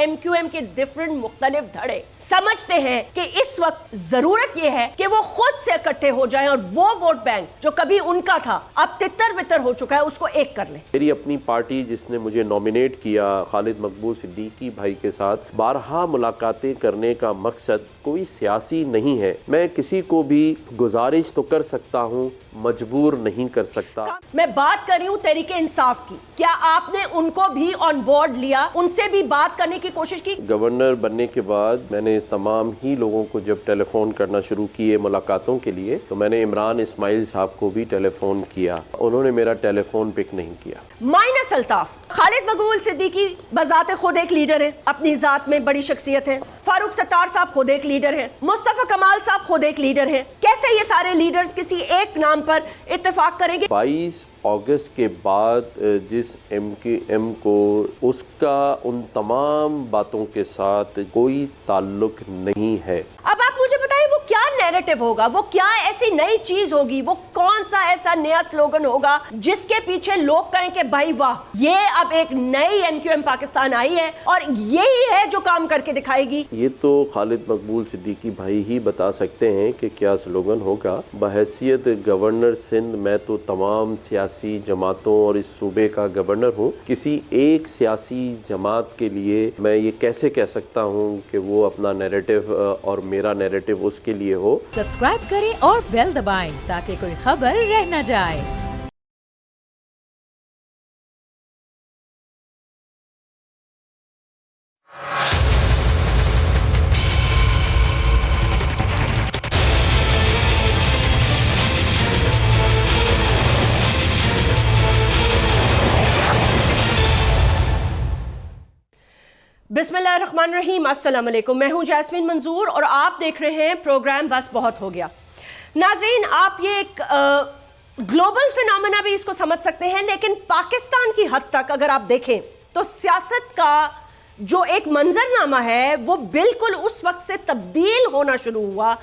M Q M کے different مختلف دھڑے سمجھتے ہیں کہ اس وقت ضرورت یہ ہے کہ وہ خود سے اکٹھے ہو جائیں اور وہ ووٹ بینک جو کبھی ان کا تھا اب تتر بتر ہو چکا ہے اس کو ایک کر لیں. میری اپنی پارٹی جس نے مجھے نومینیٹ کیا خالد مقبول صدیقی بھائی کے ساتھ بارہا ملاقاتیں کرنے کا مقصد کوئی سیاسی نہیں ہے. میں کسی کو بھی گزارش تو کر سکتا ہوں, مجبور نہیں کر سکتا. میں بات کر رہی ہوں تحریک انصاف کی, کیا آپ نے ان کو بھی آن بورڈ لیا, ان سے بھی بات کرنے کی کوشش کی؟ گورنر بننے کے بعد میں نے تمام ہی لوگوں کو جب ٹیلی فون کرنا شروع کیے ملاقاتوں کے لیے تو میں نے عمران اسماعیل صاحب کو بھی ٹیلی فون کیا, انہوں نے میرا ٹیلی فون پک نہیں کیا. مائنس الطاف, خالد مقبول صدیقی بذات خود ایک لیڈر ہے, اپنی ذات میں بڑی شخصیت ہے. فاروق ستار صاحب خود ایک لیڈر ہے. مصطفیٰ کمال صاحب خود ایک لیڈر ہے. کیسے یہ سارے لیڈرز کسی ایک نام پر اتفاق کریں گے؟ 22 اگست کے بعد جس ایم کیو ایم کو اس کا ان تمام باتوں کے ساتھ کوئی تعلق نہیں ہے. اب آپ مجھے بتائیں وہ کیا نیریٹو ہوگا, وہ کیا ایسی نئی چیز ہوگی, وہ کون سا ایسا نیا سلوگن ہوگا جس کے پیچھے لوگ کہیں کہ بھائی واہ یہ اب ایک نئی ایم کیو ایم پاکستان آئی ہے اور یہی ہے جو کام کر کے دکھائے گی. یہ تو خالد مقبول صدیقی بھائی ہی بتا سکتے ہیں کہ کیا سلوگن ہوگا. بحیثیت گورنر سندھ میں تو تمام سیاسی جماعتوں اور اس صوبے کا گورنر ہوں. کسی ایک سیاسی جماعت کے لیے میں یہ کیسے کہہ سکتا ہوں کہ وہ اپنا نیریٹو اور میرا نیریٹو اس کے لیے ہو. سبسکرائب کریں اور بیل دبائیں تاکہ کوئی خبر رہ نہ جائے. بسم اللہ الرحمن الرحیم. السلام علیکم, میں ہوں جاسمین منظور اور آپ دیکھ رہے ہیں پروگرام بس بہت ہو گیا. ناظرین, آپ یہ ایک گلوبل فینومینا بھی اس کو سمجھ سکتے ہیں, لیکن پاکستان کی حد تک اگر آپ دیکھیں تو سیاست کا جو ایک منظرنامہ ہے وہ بالکل اس وقت سے تبدیل ہونا شروع ہوا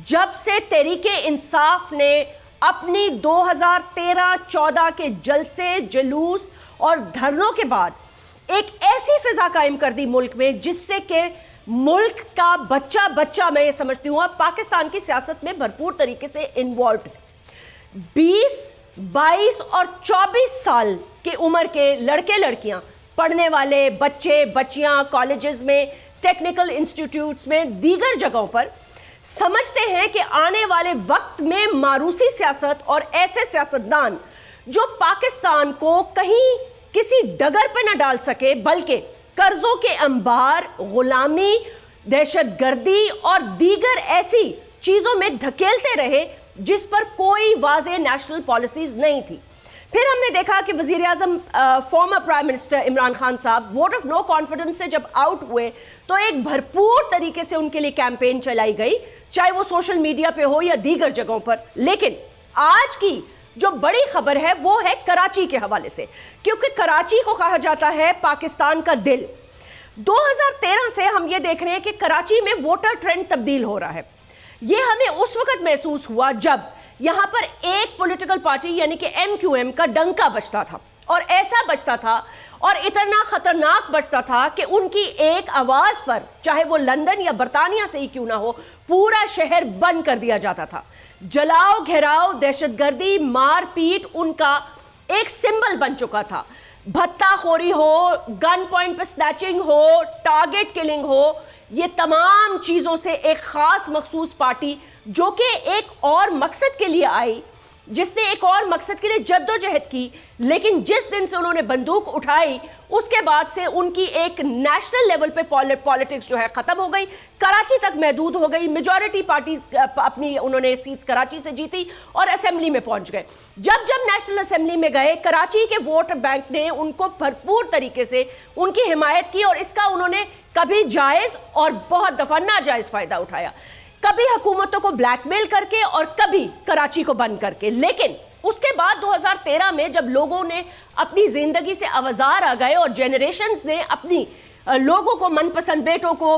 جب سے تحریک انصاف نے اپنی 2013-14 کے جلسے جلوس اور دھرنوں کے بعد ایک ایسی فضا قائم کر دی ملک میں جس سے کہ ملک کا بچہ میں یہ سمجھتی ہوں پاکستان کی سیاست میں بھرپور طریقے سے انوالوڈ ہے. 20, 22 اور 24 سال کی عمر کے لڑکے لڑکیاں, پڑھنے والے بچے بچیاں کالجز میں, ٹیکنیکل انسٹیٹیوٹس میں, دیگر جگہوں پر سمجھتے ہیں کہ آنے والے وقت میں ماروثی سیاست اور ایسے سیاستدان جو پاکستان کو کہیں کسی ڈگر پہ نہ ڈال سکے بلکہ قرضوں کے انبار, غلامی, دہشت گردی اور دیگر ایسی چیزوں میں دھکیلتے رہے جس پر کوئی واضح نیشنل پالیسیز نہیں تھی. پھر ہم نے دیکھا کہ وزیر اعظم farmer prime minister Imran Khan صاحب ووٹ آف نو کانفیڈنس سے جب آؤٹ ہوئے تو ایک بھرپور طریقے سے ان کے لیے کیمپین چلائی گئی, چاہے وہ سوشل میڈیا پہ ہو یا دیگر جگہوں پر. لیکن آج کی جو بڑی خبر ہے وہ ہے کراچی کے حوالے سے, کیونکہ کراچی کو کہا جاتا ہے پاکستان کا دل. 2013 سے ہم یہ دیکھ رہے ہیں کہ کراچی میں ووٹر ٹرینڈ تبدیل ہو رہا ہے. یہ ہمیں اس وقت محسوس ہوا جب یہاں پر ایک پولیٹیکل پارٹی یعنی کہ ایم کیو ایم کا ڈنکا بجتا تھا, اور ایسا بجتا تھا اور اتنا خطرناک بجتا تھا کہ ان کی ایک آواز پر چاہے وہ لندن یا برطانیہ سے ہی کیوں نہ ہو پورا شہر بند کر دیا جاتا تھا. جلاؤ گھیراؤ, دہشت گردی, مار پیٹ ان کا ایک سمبل بن چکا تھا. بھتہ خوری ہو, گن پوائنٹ پہ سنیچنگ ہو, ٹارگٹ کلنگ ہو, یہ تمام چیزوں سے ایک خاص مخصوص پارٹی جو کہ ایک اور مقصد کے لیے آئی, جس نے ایک اور مقصد کے لیے جد و جہد کی, لیکن جس دن سے انہوں نے بندوق اٹھائی اس کے بعد سے ان کی ایک نیشنل لیول پہ پالیٹکس جو ہے ختم ہو گئی, کراچی تک محدود ہو گئی. میجورٹی پارٹی اپنی انہوں نے سیٹس کراچی سے جیتی اور اسمبلی میں پہنچ گئے. جب نیشنل اسمبلی میں گئے کراچی کے ووٹ بینک نے ان کو بھرپور طریقے سے ان کی حمایت کی, اور اس کا انہوں نے کبھی جائز اور بہت دفعہ ناجائز فائدہ اٹھایا, کبھی حکومتوں کو بلیک میل کر کے اور کبھی کراچی کو بند کر کے. لیکن اس کے بعد 2013 میں جب لوگوں نے اپنی زندگی سے آوازار آ گئے اور جنریشنز نے اپنی لوگوں کو, من پسند بیٹوں کو,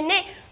NA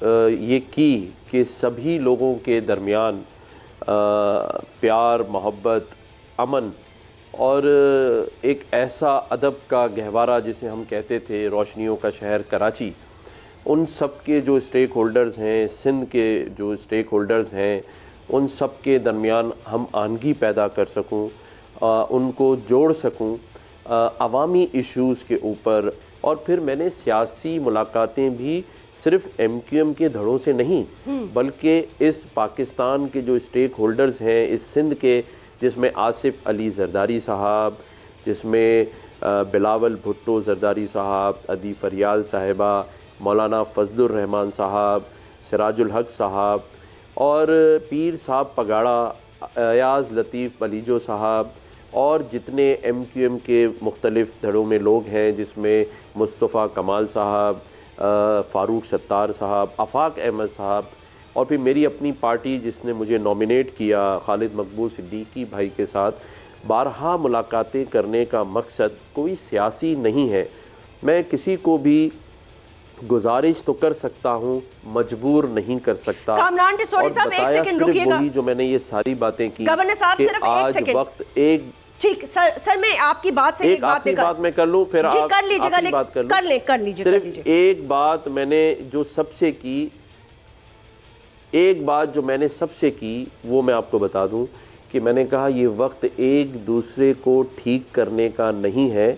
یہ کی کہ سبھی لوگوں کے درمیان پیار، محبت، امن اور ایک ایسا ادب کا گہوارہ جسے ہم کہتے تھے روشنیوں کا شہر کراچی، ان سب کے جو اسٹیک ہولڈرز ہیں، سندھ کے جو اسٹیک ہولڈرز ہیں، ان سب کے درمیان ہم آہنگی پیدا کر سکوں، ان کو جوڑ سکوں عوامی ایشوز کے اوپر. اور پھر میں نے سیاسی ملاقاتیں بھی صرف ایم کیو ایم کے دھڑوں سے نہیں بلکہ اس پاکستان کے جو اسٹیک ہولڈرز ہیں اس سندھ کے، جس میں آصف علی زرداری صاحب، جس میں بلاول بھٹو زرداری صاحب، عدی فریال صاحبہ، مولانا فضل الرحمان صاحب، سراج الحق صاحب اور پیر صاحب پگاڑا، ایاز لطیف بلیجو صاحب اور جتنے ایم کیو ایم کے مختلف دھڑوں میں لوگ ہیں، جس میں مصطفیٰ کمال صاحب، فاروق ستار صاحب، آفاق احمد صاحب، اور پھر میری اپنی پارٹی جس نے مجھے نامینیٹ کیا خالد مقبول صدیقی بھائی کے ساتھ. بارہا ملاقاتیں کرنے کا مقصد کوئی سیاسی نہیں ہے. میں کسی کو بھی گزارش تو کر سکتا ہوں، مجبور نہیں کر سکتا. کامران ٹسوری صاحب ایک سیکنڈ رکیے گا. جو میں نے یہ ساری باتیں کی گورنر صاحب کہ صرف ایک آج سیکنڈ وقت ایک ٹھیک سر میں آپ کی بات سے ایک آخری بات میں کر لوں پھر آپ کر لیجیے گا. بات کر لوں. صرف ایک بات میں نے جو سب سے کی، ایک بات جو میں نے سب سے کی وہ میں آپ کو بتا دوں کہ میں نے کہا یہ وقت ایک دوسرے کو ٹھیک کرنے کا نہیں ہے.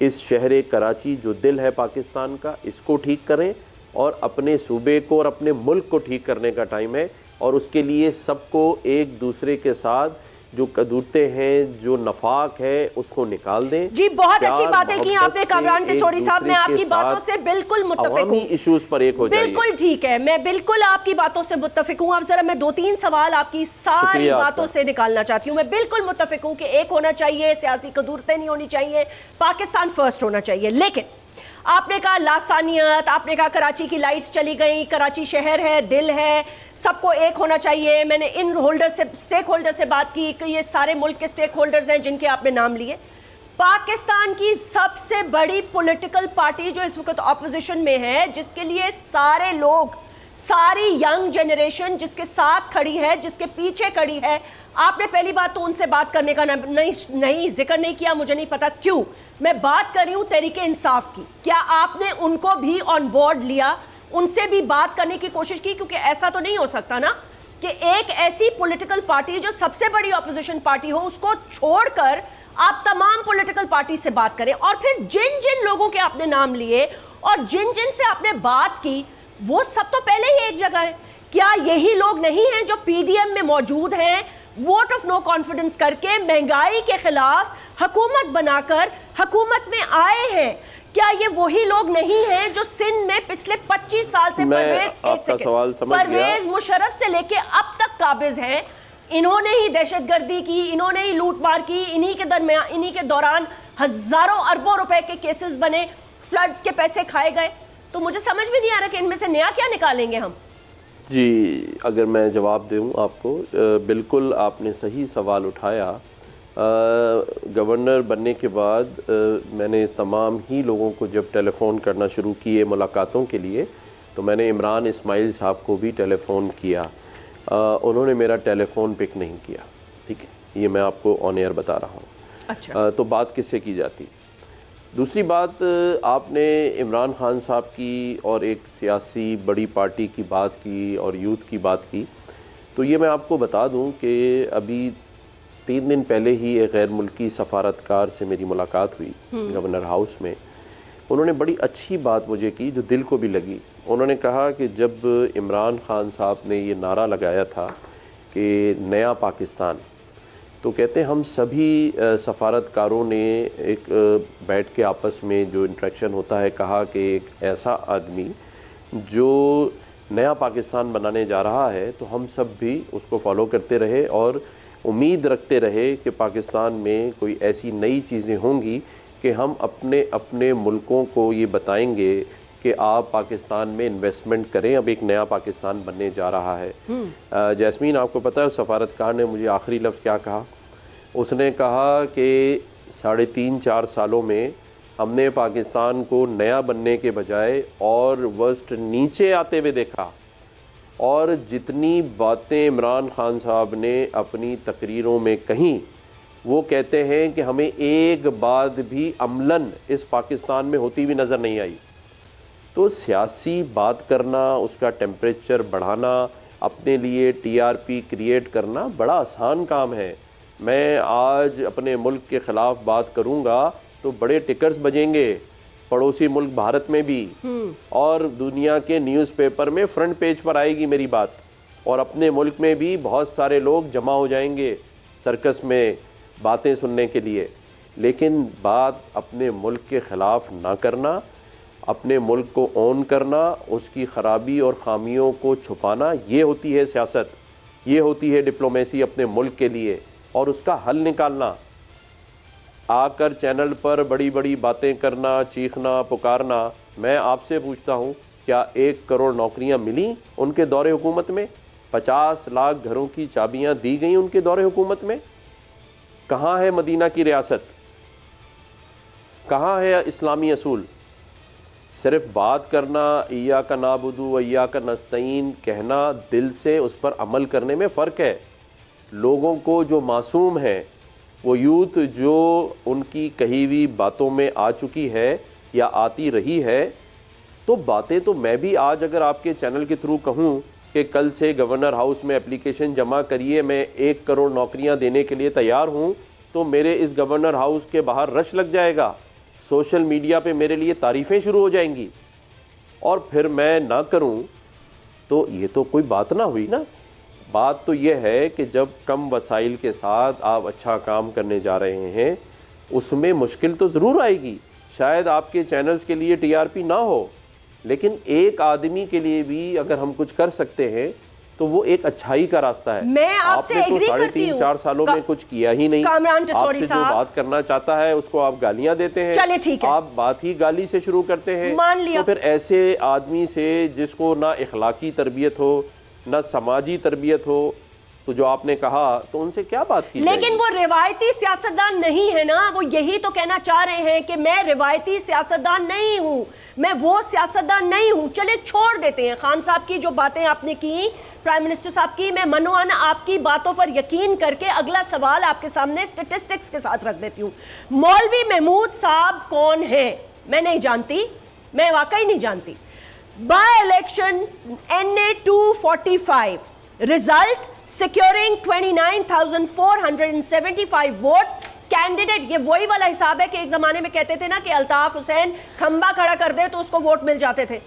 اس شہر کراچی جو دل ہے پاکستان کا، اس کو ٹھیک کریں اور اپنے صوبے کو اور اپنے ملک کو ٹھیک کرنے کا ٹائم ہے. اور اس کے لیے سب کو ایک دوسرے کے ساتھ جو قدورتیں ہیں، جو نفاق ہے، اس کو نکال دیں. جی بہت اچھی باتیں کی آپ نے کامران ٹسوری صاحب. میں آپ کی باتوں سے بالکل متفق ہوں. عوامی ایشوز پر ایک ہو جائیے. بالکل ٹھیک ہے، میں بالکل آپ کی باتوں سے متفق ہوں. اب ذرا میں 2-3 سوال آپ کی ساری باتوں سے نکالنا چاہتی ہوں. میں بالکل متفق ہوں کہ ایک ہونا چاہیے، سیاسی قدورتیں نہیں ہونی چاہیے، پاکستان فرسٹ ہونا چاہیے. لیکن آپ نے کہا لاسانیت، آپ نے کہا کراچی کی لائٹس چلی گئیں، کراچی شہر ہے، دل ہے، سب کو ایک ہونا چاہیے. میں نے ان ہولڈر سے، اسٹیک ہولڈر سے بات کی کہ یہ سارے ملک کے اسٹیک ہولڈرز ہیں جن کے آپ نے نام لیے. پاکستان کی سب سے بڑی پولیٹیکل پارٹی جو اس وقت اپوزیشن میں ہے، جس کے لیے سارے لوگ، ساری ینگ جنریشن جس کے ساتھ کھڑی ہے، جس کے پیچھے کھڑی ہے، آپ نے پہلی بات تو ان سے بات کرنے کا نہیں ذکر نہیں کیا. مجھے نہیں پتا کیوں. میں بات کر رہی ہوں تحریک انصاف کی. کیا آپ نے ان کو بھی آن بورڈ لیا، ان سے بھی بات کرنے کی کوشش کی؟ کیونکہ ایسا تو نہیں ہو سکتا نا کہ ایک ایسی پولیٹیکل پارٹی جو سب سے بڑی اپوزیشن پارٹی ہو، اس کو چھوڑ کر آپ تمام پولیٹیکل پارٹی سے بات کریں. اور پھر جن جن لوگوں کے آپ نے نام لیے اور جن جن سے آپ نے بات کی، وہ سب تو پہلے ہی ایک جگہ ہے. کیا یہی لوگ نہیں ہیں جو پی ڈی ایم میں موجود ہیں، ووٹ آف نو کانفیڈنس کر کے مہنگائی کے خلاف حکومت بنا کر حکومت میں آئے ہیں؟ کیا یہ وہی لوگ نہیں ہیں جو سندھ میں پچھلے 25 سال سے پرویز مشرف سے لے کے اب تک قابض ہیں؟ انہوں نے ہی دہشت گردی کی، انہوں نے ہی لوٹ مار کی، انہی کے دوران ہزاروں اربوں روپے کے کیسز بنے، فلڈز کے پیسے کھائے گئے. تو مجھے سمجھ بھی نہیں آ رہا کہ ان میں سے نیا کیا نکالیں گے ہم. جی اگر میں جواب دوں آپ کو، بالکل آپ نے صحیح سوال اٹھایا. گورنر بننے کے بعد میں نے تمام ہی لوگوں کو جب ٹیلی فون کرنا شروع کیے ملاقاتوں کے لیے، تو میں نے عمران اسماعیل صاحب کو بھی ٹیلی فون کیا. انہوں نے میرا ٹیلی فون پک نہیں کیا. ٹھیک ہے، یہ میں آپ کو آن ایئر بتا رہا ہوں. اچھا تو بات کس سے کی جاتی؟ دوسری بات، آپ نے عمران خان صاحب کی اور ایک سیاسی بڑی پارٹی کی بات کی اور یوتھ کی بات کی. تو یہ میں آپ کو بتا دوں کہ ابھی 3 دن پہلے ہی ایک غیر ملکی سفارتکار سے میری ملاقات ہوئی گورنر ہاؤس میں. انہوں نے بڑی اچھی بات مجھے کی جو دل کو بھی لگی. انہوں نے کہا کہ جب عمران خان صاحب نے یہ نعرہ لگایا تھا کہ نیا پاکستان، تو کہتے ہیں ہم سبھی سفارتکاروں نے ایک بیٹھ کے آپس میں جو انٹریکشن ہوتا ہے، کہا کہ ایک ایسا آدمی جو نیا پاکستان بنانے جا رہا ہے تو ہم سب بھی اس کو فالو کرتے رہے اور امید رکھتے رہے کہ پاکستان میں کوئی ایسی نئی چیزیں ہوں گی کہ ہم اپنے ملکوں کو یہ بتائیں گے کہ آپ پاکستان میں انویسٹمنٹ کریں. اب ایک نیا پاکستان بننے جا رہا ہے. جیسمین، آپ کو پتہ ہے سفارتکار نے مجھے آخری لفظ کیا کہا؟ اس نے کہا کہ 3.5-4 سالوں میں ہم نے پاکستان کو نیا بننے کے بجائے اور ورسٹ نیچے آتے ہوئے دیکھا، اور جتنی باتیں عمران خان صاحب نے اپنی تقریروں میں کہیں، وہ کہتے ہیں کہ ہمیں ایک بات بھی عملاً اس پاکستان میں ہوتی ہوئی نظر نہیں آئی۔ تو سیاسی بات کرنا، اس کا ٹیمپریچر بڑھانا، اپنے لیے ٹی آر پی کریٹ کرنا بڑا آسان کام ہے۔ میں آج اپنے ملک کے خلاف بات کروں گا تو بڑے ٹکرز بجیں گے، پڑوسی ملک بھارت میں بھی، اور دنیا کے نیوز پیپر میں فرنٹ پیج پر آئے گی میری بات، اور اپنے ملک میں بھی بہت سارے لوگ جمع ہو جائیں گے سرکس میں باتیں سننے کے لیے۔ لیکن بات اپنے ملک کے خلاف نہ کرنا، اپنے ملک کو اون کرنا، اس کی خرابی اور خامیوں کو چھپانا، یہ ہوتی ہے سیاست، یہ ہوتی ہے ڈپلومیسی اپنے ملک کے لیے، اور اس کا حل نکالنا۔ آ کر چینل پر بڑی بڑی باتیں کرنا، چیخنا، پکارنا، میں آپ سے پوچھتا ہوں، کیا 1 کروڑ نوکریاں ملیں ان کے دور حکومت میں؟ 50 لاکھ گھروں کی چابیاں دی گئیں ان کے دور حکومت میں؟ کہاں ہے مدینہ کی ریاست؟ کہاں ہے اسلامی اصول؟ صرف بات کرنا، ایاک نعبد و ایاک نستعین کہنا، دل سے اس پر عمل کرنے میں فرق ہے۔ لوگوں کو جو معصوم ہیں، وہ یوتھ جو ان کی کہی ہوئی باتوں میں آ چکی ہے یا آتی رہی ہے، تو باتیں تو میں بھی آج اگر آپ کے چینل کے تھرو کہوں کہ کل سے گورنر ہاؤس میں اپلیکیشن جمع کریے، میں 1 کروڑ نوکریاں دینے کے لیے تیار ہوں، تو میرے اس گورنر ہاؤس کے باہر رش لگ جائے گا، سوشل میڈیا پہ میرے لیے تعریفیں شروع ہو جائیں گی، اور پھر میں نہ کروں تو یہ تو کوئی بات نہ ہوئی نا۔ بات تو یہ ہے کہ جب کم وسائل کے ساتھ آپ اچھا کام کرنے جا رہے ہیں، اس میں مشکل تو ضرور آئے گی، شاید آپ کے چینلز کے لیے ٹی آر پی نہ ہو، لیکن ایک آدمی کے لیے بھی اگر ہم کچھ کر سکتے ہیں تو وہ ایک اچھائی کا راستہ ہے۔ میں آپ سے نے تو ایگری 3.5-4 سالوں میں کچھ کیا ہی نہیں۔ کامران آپ ٹسوری سے جو صاحب، بات کرنا چاہتا ہے اس کو آپ گالیاں دیتے ہیں، چلے ٹھیک ہے، آپ بات ہی گالی سے شروع کرتے ہیں، مان لیا۔ تو پھر ایسے آدمی سے جس کو نہ اخلاقی تربیت ہو، نہ سماجی تربیت ہو، تو جو آپ نے کہا تو ان سے کیا بات کی جائے گی؟ لیکن وہ روایتی سیاستدان نہیں ہے نا، وہ یہی تو کہنا چاہ رہے ہیں کہ میں روایتی سیاستدان نہیں ہوں، میں وہ سیاستدان نہیں ہوں۔ چلے چھوڑ دیتے ہیں خان صاحب کی جو باتیں آپ نے کی، پرائم منسٹر صاحب کی، میں منوان آپ کی باتوں پر یقین کر کے اگلا سوال آپ کے سامنے سٹیٹسٹکس کے ساتھ رکھ دیتی ہوں۔ مولوی محمود صاحب کون ہے؟ میں نہیں جانتی، میں واقعی نہیں جانتی۔ By election NA 245 result securing 29,475 votes, candidate, یہ وہی والا حساب ہے کہ ایک زمانے میں کہتے تھے نا کہ الطاف حسین کھمبا کھڑا کر دے تو اس کو ووٹ مل جاتے تھے۔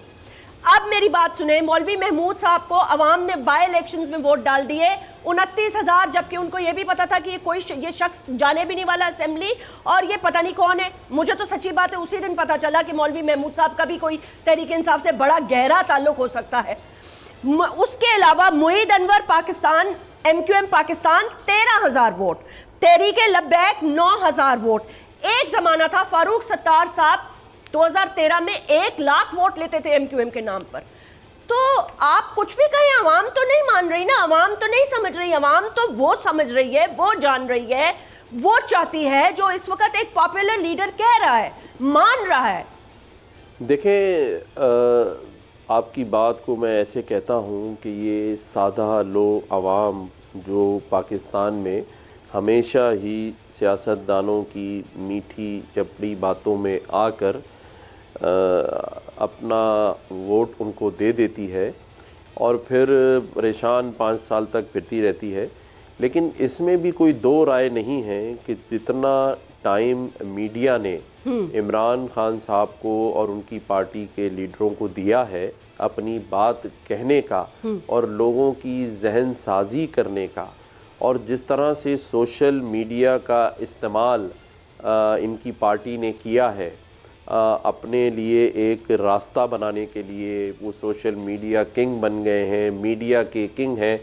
اب میری بات سنیں، مولوی محمود صاحب کو عوام نے بائی الیکشنز میں ووٹ ڈال دیے 29,000، جبکہ ان کو یہ بھی پتا تھا کہ یہ شخص جانے بھی نہیں والا اسمبلی، اور یہ پتہ نہیں کون ہے۔ مجھے تو سچی بات ہے اسی دن پتا چلا کہ مولوی محمود صاحب کا بھی کوئی تحریک انصاف سے بڑا گہرا تعلق ہو سکتا ہے۔ اس کے علاوہ معید انور Pakistan MQM Pakistan 13,000 vote, Tehreek Labbaik 9,000 vote. ایک زمانہ تھا فاروق ستار صاحب 2013 میں 1 لاکھ ووٹ لیتے تھے MQM کے نام پر۔ تو آپ کچھ بھی کہیں، عوام تو نہیں مان رہی نا، عوام تو نہیں سمجھ رہی، عوام تو وہ سمجھ رہی ہے، وہ جان رہی ہے، وہ چاہتی ہے جو اس وقت ایک پاپولر لیڈر کہہ رہا ہے، مان رہا ہے۔ دیکھیں، آپ کی بات کو میں ایسے کہتا ہوں کہ یہ سادہ لو عوام جو پاکستان میں ہمیشہ ہی سیاستدانوں کی میٹھی چپڑی باتوں میں آ کر اپنا ووٹ ان کو دے دیتی ہے اور پھر پریشان 5 سال تک پھرتی رہتی ہے، لیکن اس میں بھی کوئی دو رائے نہیں ہے کہ جتنا ٹائم میڈیا نے عمران خان صاحب کو اور ان کی پارٹی کے لیڈروں کو دیا ہے اپنی بات کہنے کا اور لوگوں کی ذہن سازی کرنے کا، اور جس طرح سے سوشل میڈیا کا استعمال ان کی پارٹی نے کیا ہے اپنے لیے ایک راستہ بنانے کے لیے، وہ سوشل میڈیا کنگ بن گئے ہیں، میڈیا کے کنگ ہیں،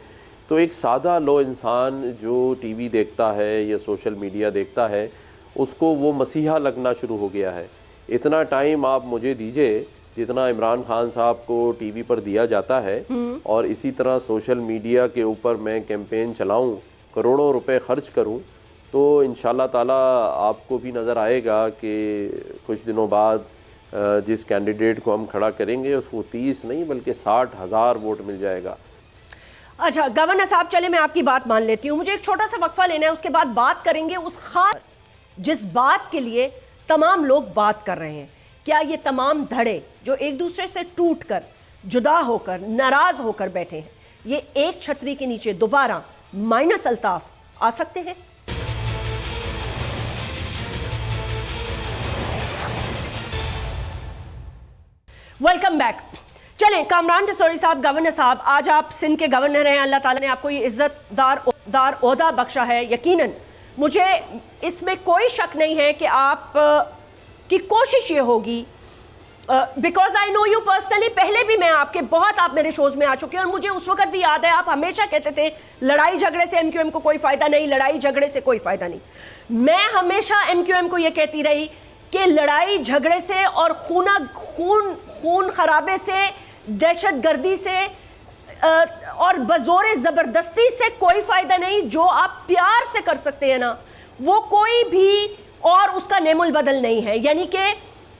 تو ایک سادہ لو انسان جو ٹی وی دیکھتا ہے یا سوشل میڈیا دیکھتا ہے اس کو وہ مسیحا لگنا شروع ہو گیا ہے۔ اتنا ٹائم آپ مجھے دیجئے جتنا عمران خان صاحب کو ٹی وی پر دیا جاتا ہے، اور اسی طرح سوشل میڈیا کے اوپر میں کیمپین چلاؤں، کروڑوں روپے خرچ کروں، تو انشاءاللہ تعالی آپ کو بھی نظر آئے گا کہ کچھ دنوں بعد جس کینڈیڈیٹ کو ہم کھڑا کریں گے اس کو 30 نہیں بلکہ 60,000 ووٹ مل جائے گا۔ اچھا گورنر صاحب، چلے میں آپ کی بات مان لیتی ہوں، مجھے ایک چھوٹا سا وقفہ لینا ہے، اس کے بعد بات کریں گے اس خاص جس بات کے لیے تمام لوگ بات کر رہے ہیں۔ کیا یہ تمام دھڑے جو ایک دوسرے سے ٹوٹ کر، جدا ہو کر، ناراض ہو کر بیٹھے ہیں، یہ ایک چھتری کے نیچے دوبارہ مائنس الطاف آ سکتے ہیں؟ Welcome back. چلیں کامران ڈسوری صاحب، گورنر صاحب، آج آپ سندھ کے گورنر ہیں، اللہ تعالیٰ نے آپ کو یہ عزت دار عہدہ بخشا ہے۔ یقیناً مجھے اس میں کوئی شک نہیں ہے کہ آپ کی کوشش یہ ہوگی، because I know you personally, پہلے بھی میں آپ میرے شوز میں آ چکے ہیں، اور مجھے اس وقت بھی یاد ہے آپ ہمیشہ کہتے تھے لڑائی جھگڑے سے ایم کیو ایم کو کوئی فائدہ نہیں، لڑائی جھگڑے سے کوئی فائدہ نہیں۔ میں ہمیشہ ایم کیو ایم کو یہ کہتی رہی کہ لڑائی جھگڑے سے اور خون خرابے سے، دہشت گردی سے اور بزور زبردستی سے کوئی فائدہ نہیں۔ جو آپ پیار سے کر سکتے ہیں نا، وہ کوئی بھی اور اس کا نعم البدل نہیں ہے۔ یعنی کہ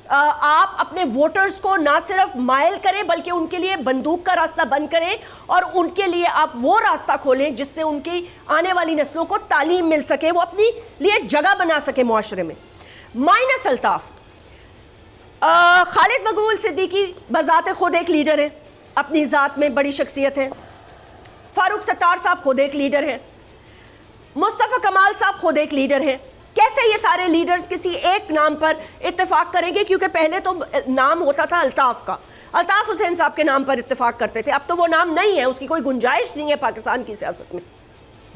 آپ اپنے ووٹرز کو نہ صرف مائل کریں بلکہ ان کے لیے بندوق کا راستہ بند کریں، اور ان کے لیے آپ وہ راستہ کھولیں جس سے ان کی آنے والی نسلوں کو تعلیم مل سکے، وہ اپنی لیے جگہ بنا سکے معاشرے میں۔ مائنس الطاف، خالد مقبول صدیقی بذات خود ایک لیڈر ہے، اپنی ذات میں بڑی شخصیت ہے۔ فاروق ستار صاحب خود ایک لیڈر ہے۔ مصطفیٰ کمال صاحب خود ایک لیڈر ہے۔ کیسے یہ سارے لیڈرز کسی ایک نام پر اتفاق کریں گے؟ کیونکہ پہلے تو نام ہوتا تھا الطاف کا، الطاف حسین صاحب کے نام پر اتفاق کرتے تھے، اب تو وہ نام نہیں ہے، اس کی کوئی گنجائش نہیں ہے پاکستان کی سیاست میں۔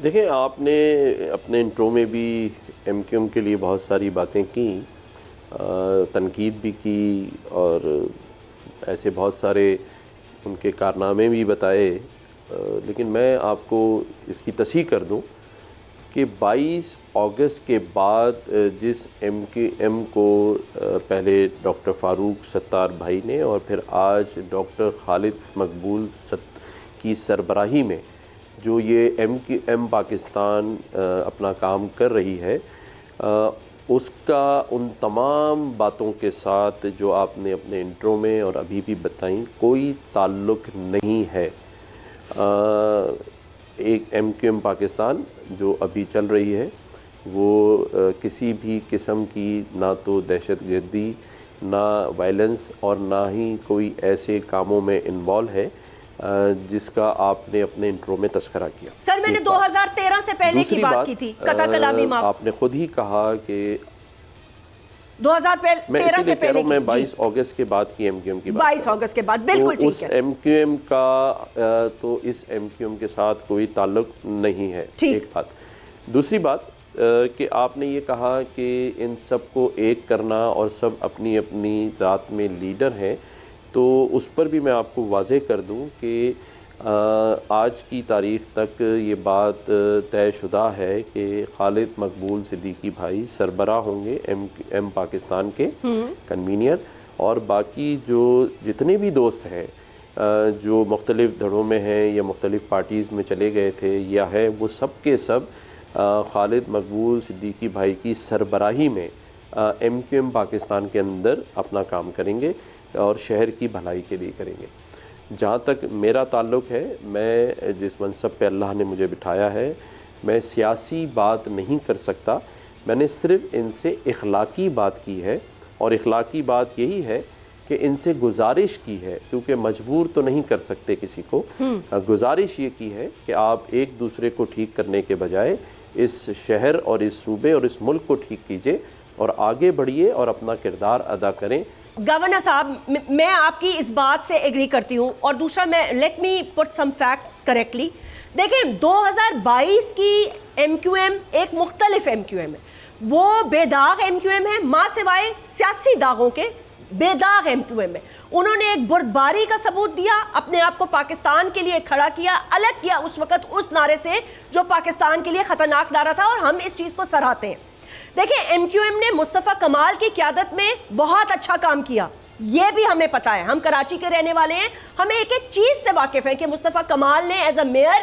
دیکھیں، آپ نے اپنے انٹرو میں بھی ایم کیو ایم کے لیے بہت ساری باتیں کی، تنقید بھی کی، اور ایسے بہت سارے ان کے کارنامے بھی بتائے، لیکن میں آپ کو اس کی تصحیح کر دوں کہ 22 اگست کے بعد جس ایم کیو ایم کو پہلے ڈاکٹر فاروق ستار بھائی نے اور پھر آج ڈاکٹر خالد مقبول کی سربراہی میں جو یہ ایم کیو ایم پاکستان اپنا کام کر رہی ہے، اس کا ان تمام باتوں کے ساتھ جو آپ نے اپنے انٹرو میں اور ابھی بھی بتائیں کوئی تعلق نہیں ہے۔ ایک ایم کیو ایم پاکستان جو ابھی چل رہی ہے وہ کسی بھی قسم کی نہ تو دہشت گردی، نہ وائلنس، اور نہ ہی کوئی ایسے کاموں میں انوالو ہے جس کا آپ نے اپنے انٹرو میں تذکرہ کیا۔ سر میں نے 2013 سے پہلے کی بات کی تھی، قطع کلامی معاف۔ آپ نے خود ہی کہا کہ 2013 سے پہلے میں 22 اگست کے بعد کی ایم کیو ایم کی بات 22 اگست کے بعد، بالکل ٹھیک ہے۔ اس ایم کیو ایم کا تو اس ایم کیو ایم کے ساتھ کوئی تعلق نہیں ہے، ایک بات۔ دوسری بات کہ آپ نے یہ کہا کہ ان سب کو ایک کرنا اور سب اپنی اپنی ذات میں لیڈر ہیں، تو اس پر بھی میں آپ کو واضح کر دوں کہ آج کی تاریخ تک یہ بات طے شدہ ہے کہ خالد مقبول صدیقی بھائی سربراہ ہوں گے ایم پاکستان کے کنوینئر، اور باقی جو جتنے بھی دوست ہیں جو مختلف دھڑوں میں ہیں یا مختلف پارٹیز میں چلے گئے تھے یا ہیں، وہ سب کے سب خالد مقبول صدیقی بھائی کی سربراہی میں ایم کیو ایم پاکستان کے اندر اپنا کام کریں گے اور شہر کی بھلائی کے لیے کریں گے۔ جہاں تک میرا تعلق ہے، میں جس منصب پہ اللہ نے مجھے بٹھایا ہے، میں سیاسی بات نہیں کر سکتا، میں نے صرف ان سے اخلاقی بات کی ہے، اور اخلاقی بات یہی ہے کہ ان سے گزارش کی ہے، کیونکہ مجبور تو نہیں کر سکتے کسی کو، گزارش یہ کی ہے کہ آپ ایک دوسرے کو ٹھیک کرنے کے بجائے اس شہر اور اس صوبے اور اس ملک کو ٹھیک کیجئے اور آگے بڑھیے اور اپنا کردار ادا کریں۔ گورنر صاحب، میں آپ کی اس بات سے ایگری کرتی ہوں، اور دوسرا میں لیٹ می پٹ سم فیکٹس کریکٹلی۔ دیکھیں، 2022 کی ایم کیو ایم ایک مختلف ایم کیو ایم ہے، وہ بے داغ ایم کیو ایم ہے، ماں سوائے سیاسی داغوں کے بے داغ ایم کیو ایم ہے۔ انہوں نے ایک بردباری کا ثبوت دیا، اپنے آپ کو پاکستان کے لیے کھڑا کیا، الگ کیا اس وقت اس نعرے سے جو پاکستان کے لیے خطرناک نعرہ تھا، اور ہم اس چیز کو سراہتے ہیں۔ دیکھیں، ایم کیو ایم نے مصطفیٰ کمال کی قیادت میں بہت اچھا کام کیا، یہ بھی ہمیں پتا ہے، ہم کراچی کے رہنے والے ہیں، ہمیں ایک ایک چیز سے واقف ہیں کہ مصطفیٰ کمال نے ایز اے میئر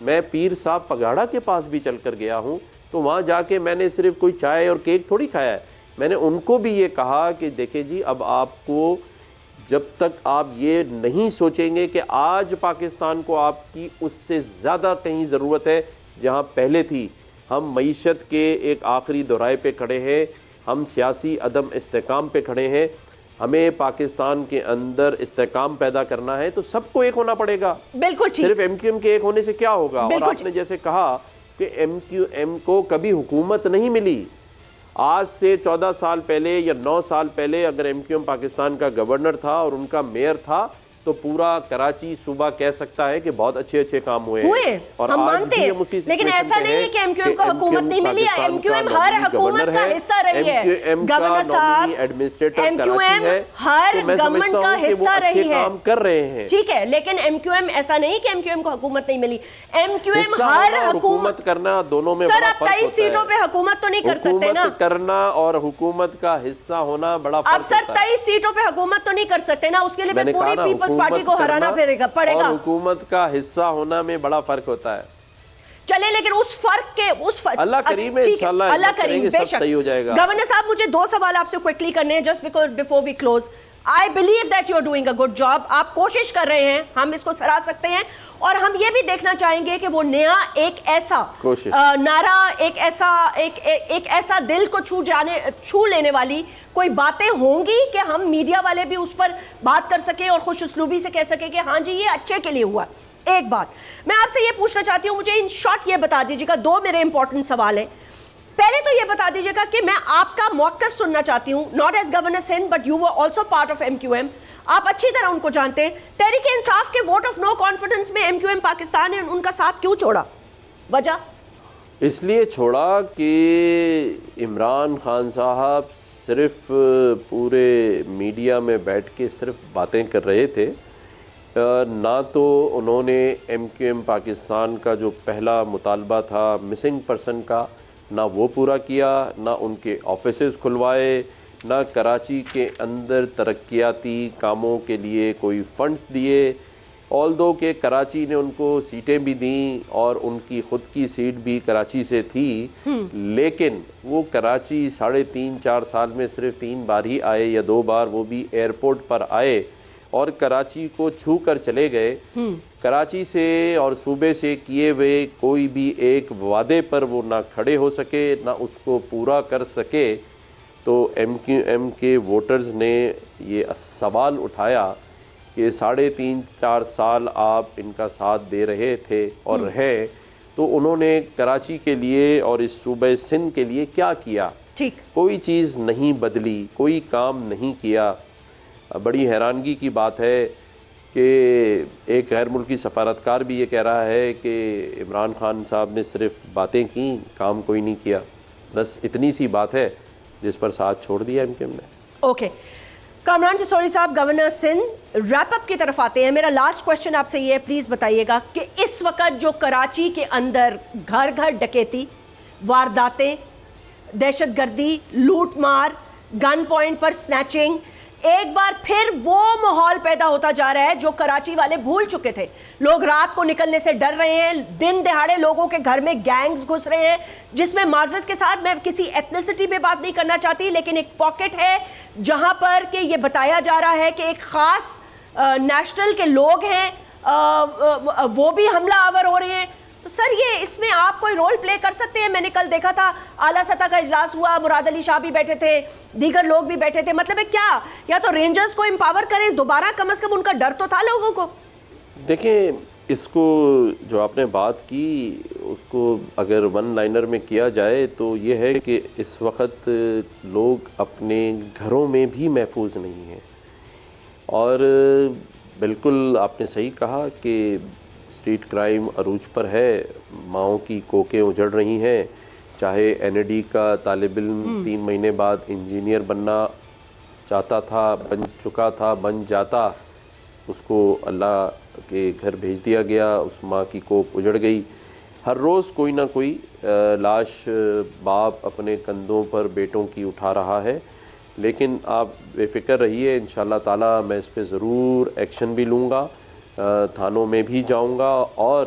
میں پیر صاحب پگاڑا کے پاس بھی چل کر گیا ہوں، تو وہاں جا کے میں نے صرف کوئی چائے اور کیک تھوڑی کھایا ہے، میں نے ان کو بھی یہ کہا کہ دیکھیں جی اب آپ کو جب تک آپ یہ نہیں سوچیں گے کہ آج پاکستان کو آپ کی اس سے زیادہ کہیں ضرورت ہے جہاں پہلے تھی، ہم معیشت کے ایک آخری دورائے پہ کھڑے ہیں، ہم سیاسی عدم استحکام پہ کھڑے ہیں، ہمیں پاکستان کے اندر استحکام پیدا کرنا ہے تو سب کو ایک ہونا پڑے گا۔ بالکل ٹھیک، صرف ایم کیو ایم کے ایک ہونے سے کیا ہوگا؟ اور آپ نے جیسے کہا کہ ایم کیو ایم کو کبھی حکومت نہیں ملی، آج سے 14 سال پہلے یا 9 سال پہلے اگر ایم کیو ایم پاکستان کا گورنر تھا اور ان کا میئر تھا تو پورا کراچی صوبہ کہہ سکتا ہے کہ بہت اچھے اچھے کام ہوئے ہیں، اور ہم آج مانتے بھی ہیں، ہم اسی لیکن ایسا نہیں ہے کہ ایم کیو ایم کو حکومت نہیں ملی، ایم کیو ایم ہر حکومت کا حصہ رہی ہے، گورنر صاحب ایم کیو ایم ہر گورنمنٹ کا حصہ رہی ہے، کام کر رہے ہیں، ٹھیک ہے، لیکن ایم کیو ایم ایسا نہیں کہ ایم کیو ایم کو حکومت نہیں ملی، ایم کیو ایم ہر حکومت کرنا دونوں میں سر بڑا آپ فرق 23 ہوتا ہے۔ سیٹوں پہ حکومت تو نہیں کر سکتے نا، حکومت کرنا اور حکومت کا حصہ ہونا بڑا فرق اب ہوتا ہے۔ سر 23 سیٹوں پہ حکومت تو نہیں کر سکتے نا، اس کے لیے میں نے پوری کہا نا، پیپلز پارٹی کو حکومت ہرانا کرنا پڑے گا۔ اور حکومت کا حصہ ہونا میں بڑا فرق ہوتا ہے۔ چلے لیکن اس فرق کے اللہ کریم ہے، انشاءاللہ اللہ کریم، بے سب شک صحیح ہو جائے گا۔ گورنر صاحب مجھے 2 سوال آپ سے کوئکلی کرنے ہیں just before we close. I believe that you are doing a good job، آپ کوشش کر رہے ہیں، ہم اس کو سراہ سکتے ہیں، اور ہم یہ بھی دیکھنا چاہیں گے کہ وہ نیا ایک ایسا نعرہ، ایک ایسا دل کو چھو لینے والی کوئی باتیں ہوں گی کہ ہم میڈیا والے بھی اس پر بات کر سکیں اور خوش اسلوبی سے کہہ سکیں کہ ہاں جی یہ اچھے کے لیے ہوا۔ ایک بات میں آپ سے یہ پوچھنا چاہتی ہوں، مجھے ان شارٹ یہ بتا دیجیے گا، 2 میرے امپورٹنٹ سوال ہیں۔ پہلے تو یہ بتا دیجیے گا کہ میں آپ کا موقف سننا چاہتی ہوں، not as governor Sindh but you were also part of M Q M, آپ اچھی طرح ان کو جانتے ہیں، تحریک انصاف کے ووٹ آف نو کانفیڈنس میں ایم کیو ایم پاکستان نے ان کا ساتھ کیوں چھوڑا؟ وجہ اس لیے چھوڑا کہ عمران خان صاحب صرف پورے میڈیا میں بیٹھ کے صرف باتیں کر رہے تھے، نہ تو انہوں نے ایم کیو ایم پاکستان کا جو پہلا مطالبہ تھا مسنگ پرسن کا، نہ وہ پورا کیا، نہ ان کے آفیسز کھلوائے، نہ کراچی کے اندر ترقیاتی کاموں کے لیے کوئی فنڈز دیے، آلدو کہ کراچی نے ان کو سیٹیں بھی دیں اور ان کی خود کی سیٹ بھی کراچی سے تھی، لیکن وہ کراچی 3.5-4 سال میں صرف 3 بار ہی آئے یا 2 بار، وہ بھی ایئرپورٹ پر آئے اور کراچی کو چھو کر چلے گئے۔ کراچی سے اور صوبے سے کیے ہوئے کوئی بھی ایک وعدے پر وہ نہ کھڑے ہو سکے، نہ اس کو پورا کر سکے، تو ایم کیو ایم کے ووٹرز نے یہ سوال اٹھایا کہ 3.5-4 سال آپ ان کا ساتھ دے رہے تھے اور رہے، تو انہوں نے کراچی کے لیے اور اس صوبہ سندھ کے لیے کیا کیا؟ کوئی چیز نہیں بدلی، کوئی کام نہیں کیا۔ بڑی حیرانگی کی بات ہے کہ ایک غیر ملکی سفارتکار بھی یہ کہہ رہا ہے کہ عمران خان صاحب نے صرف باتیں کیں، کام کوئی نہیں کیا۔ بس اتنی سی بات ہے جس پر ساتھ چھوڑ دیا ایم کیو ایم نے۔ اوکے کامران جسوری صاحب، گورنر سندھ، ریپ اپ کی طرف آتے ہیں۔ میرا لاسٹ کوشچن آپ سے یہ ہے، پلیز بتائیے گا کہ اس وقت جو کراچی کے اندر گھر گھر ڈکیتی، وارداتیں، دہشت گردی، لوٹ مار، گن پوائنٹ پر سنیچنگ، ایک بار پھر وہ ماحول پیدا ہوتا جا رہا ہے جو کراچی والے بھول چکے تھے۔ لوگ رات کو نکلنے سے ڈر رہے ہیں، دن دہاڑے لوگوں کے گھر میں گینگز گھس رہے ہیں، جس میں معذرت کے ساتھ میں کسی ایتھنیسٹی پہ بات نہیں کرنا چاہتی، لیکن ایک پاکٹ ہے جہاں پر کہ یہ بتایا جا رہا ہے کہ ایک خاص نیشنل کے لوگ ہیں، وہ بھی حملہ آور ہو رہے ہیں۔ تو سر یہ اس میں آپ کوئی رول پلے کر سکتے ہیں؟ میں نے کل دیکھا تھا اعلیٰ سطح کا اجلاس ہوا، مراد علی شاہ بھی بیٹھے تھے، دیگر لوگ بھی بیٹھے تھے، مطلب ہے کیا یا تو رینجرز کو امپاور کریں دوبارہ، کم از کم ان کا ڈر تو تھا لوگوں کو۔ دیکھیں اس کو جو آپ نے بات کی اس کو اگر ون لائنر میں کیا جائے تو یہ ہے کہ اس وقت لوگ اپنے گھروں میں بھی محفوظ نہیں ہیں، اور بالکل آپ نے صحیح کہا کہ اسٹریٹ کرائم عروج پر ہے، ماؤں کی کوکیں اجڑ رہی ہیں، چاہے این ای ڈی کا طالب علم 3 مہینے بعد انجینئر بننا چاہتا تھا، بن چکا تھا، بن جاتا، اس کو اللہ کے گھر بھیج دیا گیا، اس ماں کی کوک اجڑ گئی۔ ہر روز کوئی نہ کوئی لاش باپ اپنے کندھوں پر بیٹوں کی اٹھا رہا ہے، لیکن آپ بے فکر رہیے، انشاءاللہ تعالی میں اس پہ ضرور ایکشن بھی لوں گا، تھانوں میں بھی جاؤں گا اور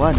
1।